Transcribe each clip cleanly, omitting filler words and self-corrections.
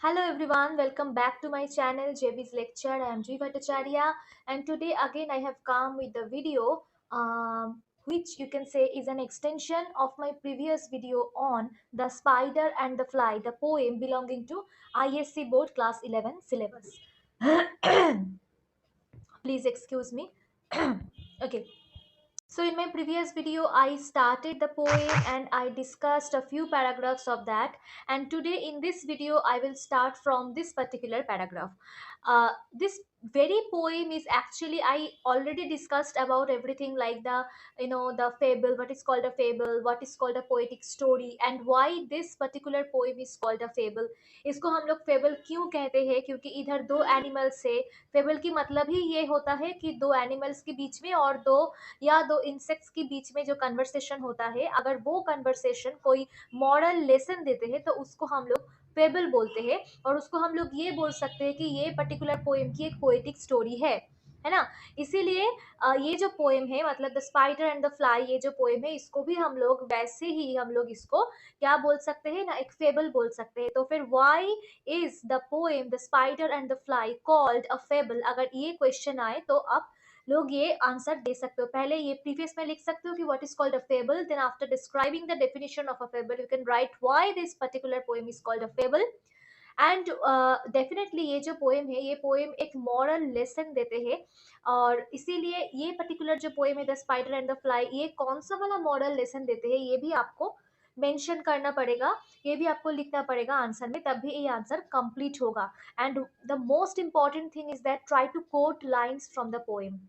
Hello everyone, welcome back to my channel JB's Lecture. I am G Bhattacharya, and today again I have come with a video which you can say is an extension of my previous video on The Spider and the Fly, the poem belonging to ISC Board Class 11 syllabus. Please excuse me. Okay. So in my previous video, I started the poem and I discussed a few paragraphs of that. And today in this video, I will start from this particular paragraph. This very poem is actually, I already discussed about everything like the fable, what is called a fable, what is called a poetic story, and why this particular poem is called a fable. इसको हम लोग fable क्यों कहते हैं? क्योंकि इधर दो animals है. फेबल की मतलब ही ये होता है कि दो एनिमल्स के बीच में और दो इंसेक्ट्स के बीच में जो कन्वर्सेशन होता है, अगर वो कन्वर्सेशन कोई मॉरल लेसन देते हैं तो उसको हम लोग फेबल बोलते हैं. और उसको हम लोग ये बोल सकते हैं कि ये पर्टिकुलर पोएम की एक पोएटिक स्टोरी है ना. इसीलिए ये जो पोएम है, मतलब the spider and the fly, ये जो पोएम है, इसको भी हम लोग वैसे ही हम लोग इसको क्या बोल सकते हैं ना, एक फेबल बोल सकते हैं. तो फिर why is the poem the spider and the fly called a fable, अगर ये क्वेश्चन आए तो आप लोग ये आंसर दे सकते हो. पहले ये प्रीफेस में लिख सकते हो कि what is called a fable, then after describing the definition of a fable you can write why this particular poem is called a fable. And definitely ये जो पोएम है, ये पोएम एक मॉरल लेसन देते हैं. और इसीलिए ये पर्टिकुलर जो पोएम है the spider and the fly, ये कौन सा वाला मॉरल लेसन देते हैं ये भी आपको मेंशन करना पड़ेगा, ये भी आपको लिखना पड़ेगा आंसर में, तब भी ये आंसर कंप्लीट होगा. And the most important thing is that try to quote lines from the poem,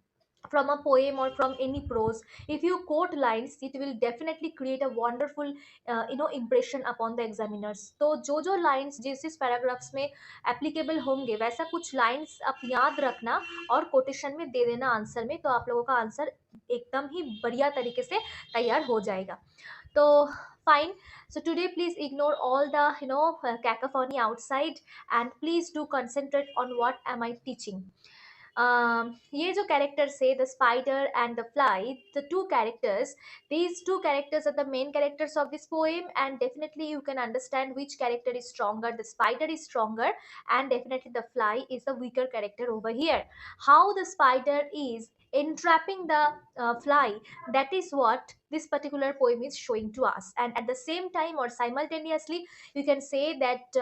from a poem or from any prose. If you quote lines, it will definitely create a wonderful impression upon the examiners. तो जो lines जिस जिस paragraphs में applicable होंगे, वैसा कुछ lines आप याद रखना और quotation में दे देना आंसर में, तो आप लोगों का आंसर एकदम ही बढ़िया तरीके से तैयार हो जाएगा. तो fine. So today please ignore all the cacophony outside and please do concentrate on what am I teaching. ये जो characters say the spider and the fly, the two characters, these two characters are the main characters of this poem, and definitely you can understand which character is stronger. The spider is stronger and definitely the fly is the weaker character over here. How the spider is entrapping the fly, that is what this particular poem is showing to us. And at the same time or simultaneously, you can say that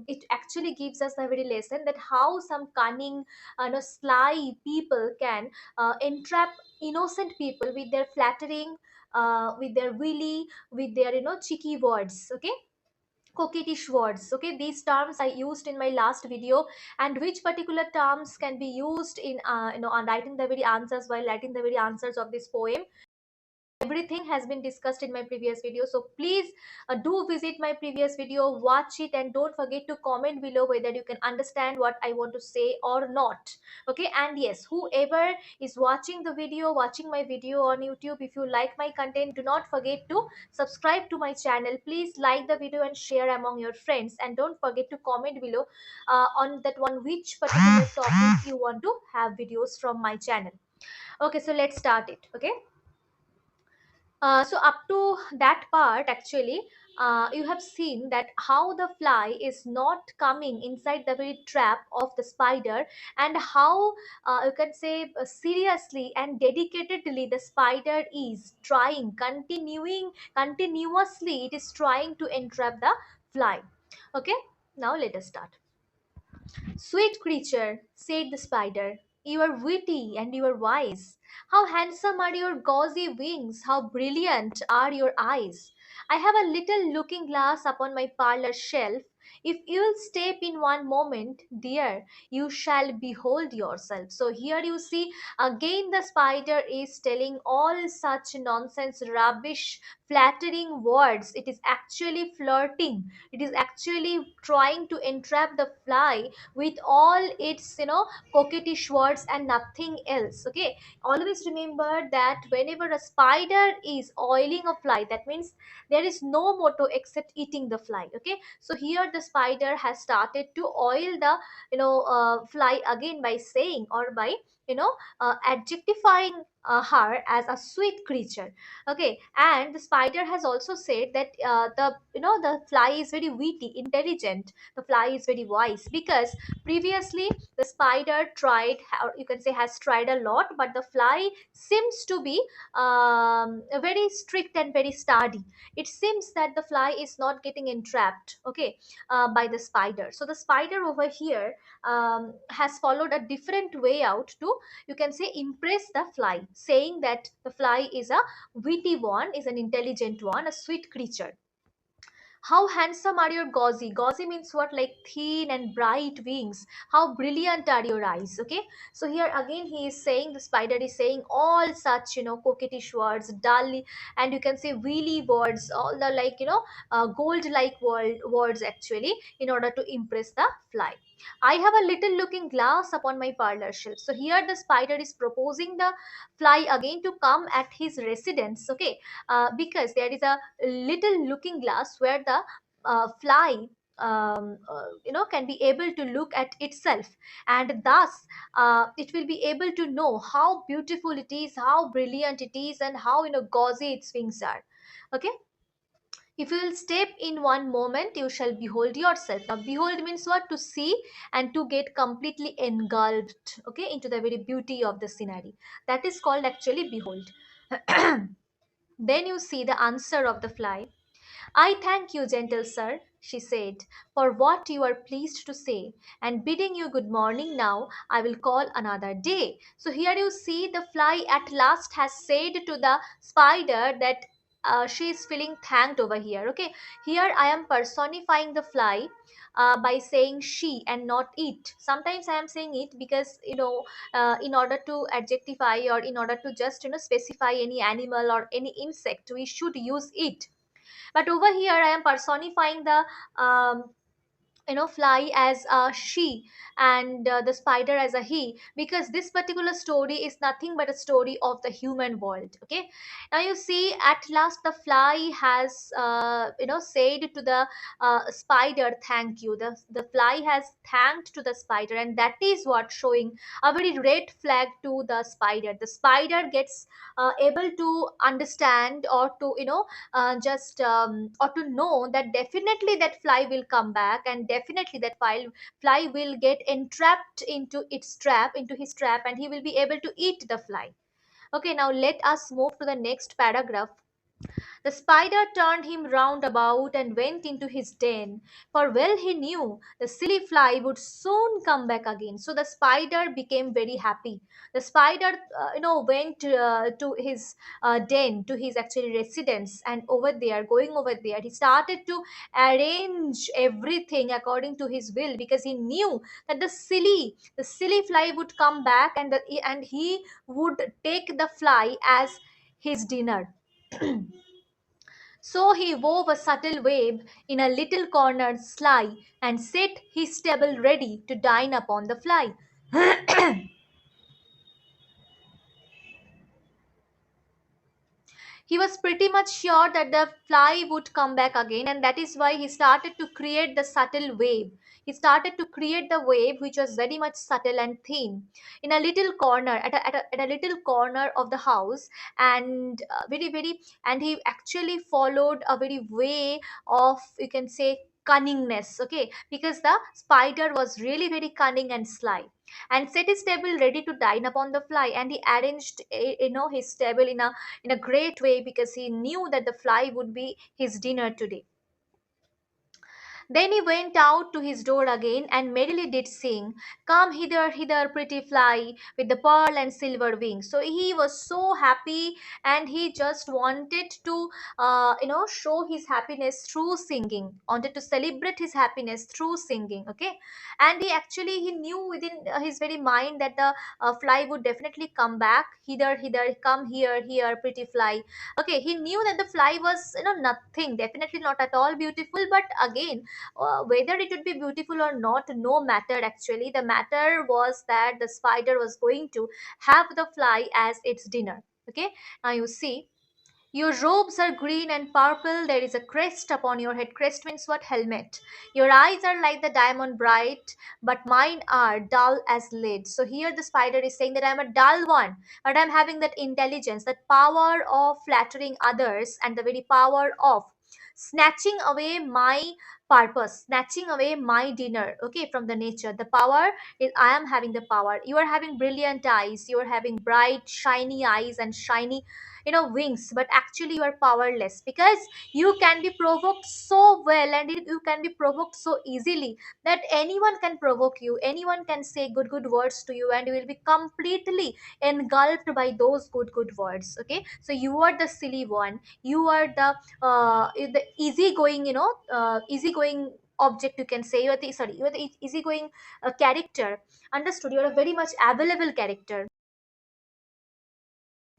it actually gives us a very lesson that how some cunning sly people can entrap innocent people with their flattering, with their willy, with their cheeky words. Okay, coquettish words. Okay, these terms I used in my last video, and which particular terms can be used in on writing the very answers, while writing the very answers of this poem, everything has been discussed in my previous video. So please do visit my previous video, watch it, and don't forget to comment below whether you can understand what I want to say or not. Okay, and yes, whoever is watching the video, watching my video on YouTube, if you like my content, do not forget to subscribe to my channel. Please like the video and share among your friends, and don't forget to comment below on that one which particular topic you want to have videos from my channel. Okay, so let's start it. Okay, so up to that part, actually, you have seen that how the fly is not coming inside the very trap of the spider, and how you can say seriously and dedicatedly the spider is trying, continuously it is trying to entrap the fly. Okay, now let us start. Sweet creature, said the spider, you are witty and you are wise. How handsome are your gauzy wings, how brilliant are your eyes. I have a little looking glass upon my parlor shelf. If you'll step in one moment, dear, you shall behold yourself. So here you see again the spider is telling all such nonsense, rubbish, flattering words. It is actually flirting. It is actually trying to entrap the fly with all its coquettish words and nothing else. Okay, always remember that whenever a spider is oiling a fly, that means there is no motto except eating the fly. Okay, so here the spider has started to oil the fly again by saying, or by adjectifying her as a sweet creature. Okay, and the spider has also said that the fly is very witty, intelligent. The fly is very wise because previously the spider tried, or you can say has tried a lot, but the fly seems to be very strict and very sturdy. It seems that the fly is not getting entrapped, okay, by the spider. So the spider over here has followed a different way out to, you can say, impress the fly, saying that the fly is a witty one, is an intelligent one, a sweet creature. How handsome are your gauzy? Gauzy means what? Like thin and bright wings. How brilliant are your eyes? Okay. So here again he is saying, the spider is saying all such, coquettish words, dull, and you can say wheelie words, all the like, gold-like words actually, in order to impress the fly. I have a little looking glass upon my parlor shelf. So here the spider is proposing the fly again to come at his residence. Okay, because there is a little looking glass where the fly can be able to look at itself, and thus it will be able to know how beautiful it is, how brilliant it is, and how gauzy its wings are. Okay, if you will step in one moment, you shall behold yourself. Now behold means what? To see and to get completely engulfed, okay, into the very beauty of the scenery. That is called actually behold. Then you see the answer of the fly. I thank you, gentle sir, she said, for what you are pleased to say, and bidding you good morning now, I will call another day. So here you see the fly at last has said to the spider that she is feeling thanked over here. Okay, here I am personifying the fly. By saying she and not it. Sometimes I am saying it because in order to adjectify, or in order to just specify any animal or any insect, we should use it. But over here I am personifying the fly as a she, and the spider as a he, because this particular story is nothing but a story of the human world. Okay, now you see at last the fly has said to the spider, thank you. The fly has thanked to the spider, and that is what showing a very red flag to the spider. The spider gets able to understand, or to just or to know that definitely that fly will come back, and definitely that fly will get entrapped into its trap, into his trap, and he will be able to eat the fly. Okay, now let us move to the next paragraph. The spider turned him round about and went into his den, for well he knew the silly fly would soon come back again. So the spider became very happy. The spider, went to his den, to his actually residence, and going over there, he started to arrange everything according to his will, because he knew that the silly fly would come back, and he would take the fly as his dinner. So he wove a subtle web in a little corner sly, and set his table ready to dine upon the fly. He was pretty much sure that the fly would come back again, and that is why he started to create the subtle wave. He started to create the wave, which was very much subtle and thin, in a little corner, at a little corner of the house, and and he actually followed a very way of, you can say, cunningness. Okay, because the spider was really very cunning and sly, and set his table ready to dine upon the fly, and he arranged his table in a great way, because he knew that the fly would be his dinner today. Then he went out to his door again, and merrily did sing, come hither, hither, pretty fly, with the pearl and silver wings. So he was so happy, and he just wanted to, show his happiness through singing, wanted to celebrate his happiness through singing. Okay, and he knew within his very mind that the fly would definitely come back. Hither, hither, come here, here, pretty fly. Okay, he knew that the fly was, nothing, definitely not at all beautiful, but again, whether it would be beautiful or not, no matter actually. The matter was that the spider was going to have the fly as its dinner. Okay, now you see, Your robes are green and purple. There is a crest upon your head. Crest means what? Helmet. Your eyes are like the diamond bright, but mine are dull as lead. So here the spider is saying that I'm a dull one, but I'm having that intelligence, that power of flattering others, and the very power of snatching away my purpose, snatching away my dinner, okay, from the nature. The power is I am having the power. You are having brilliant eyes, you are having bright, shiny eyes and shiny wings, but actually you are powerless, because you can be provoked so well, and you can be provoked so easily that anyone can provoke you, anyone can say good words to you, and you will be completely engulfed by those good words. Okay, so you are the silly one, you are the easygoing, easygoing object, you can say. You are the, sorry, you are the easygoing character. Understood? You are a very much available character.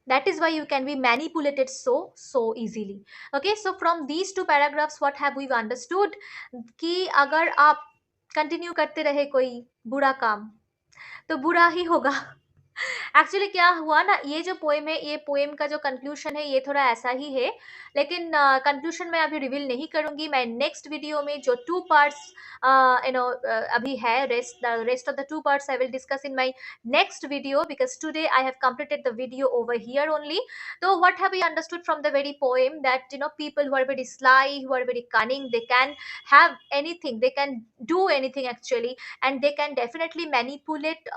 That is why you can be manipulated so easily. Okay, so from these two paragraphs what have we understood? कि अगर आप continue करते रहे कोई बुरा काम तो बुरा ही होगा. एक्चुअली क्या हुआ ना, ये जो पोएम है, ये पोएम का जो कंक्लूशन है ये थोड़ा ऐसा ही है, लेकिन कंक्लूशन मैं अभी रिवील नहीं करूंगी. मैं नेक्स्ट वीडियो में जो टू पार्ट्स अभी है, rest of the two parts I will discuss in my next video, because today I have completed the video over here only. So what have we understood from the very poem? That people who are very sly, who are very cunning, they can have anything, they can do anything actually, and they can definitely manipulate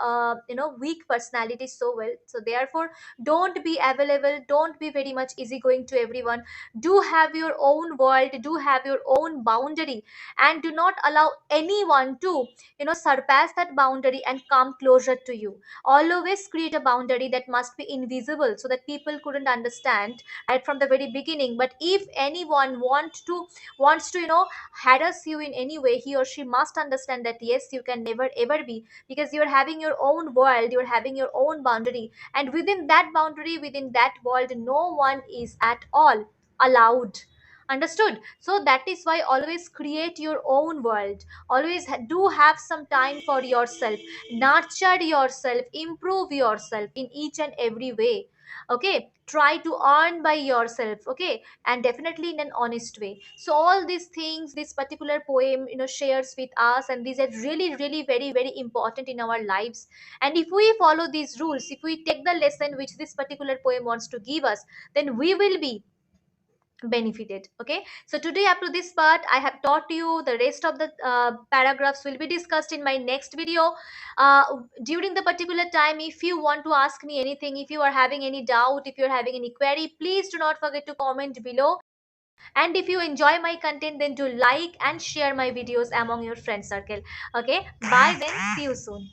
weak personalities so well. So therefore, don't be available, don't be very much easygoing to everyone. Do have your own world, do have your own boundary, and do not allow anyone to surpass that boundary and come closer to you. Always create a boundary that must be invisible, so that people couldn't understand right from the very beginning. But if anyone wants to harass you in any way, he or she must understand that yes, you can never ever be, because you're having your own world, you're having your own boundary, and within that boundary, within that world, no one is at all allowed. Understood? So that is why always create your own world. Always do have some time for yourself, nurture yourself, improve yourself in each and every way. Okay, try to earn by yourself, okay, and definitely in an honest way. So all these things this particular poem shares with us, and these are really very important in our lives. And if we follow these rules, if we take the lesson which this particular poem wants to give us, then we will be benefited. Okay, so today up to this part I have taught you. The rest of the paragraphs will be discussed in my next video. uh, During the particular time, if you want to ask me anything, if you are having any doubt, if you're having any query, please do not forget to comment below. And if you enjoy my content, then do like and share my videos among your friend circle. Okay, bye then, see you soon.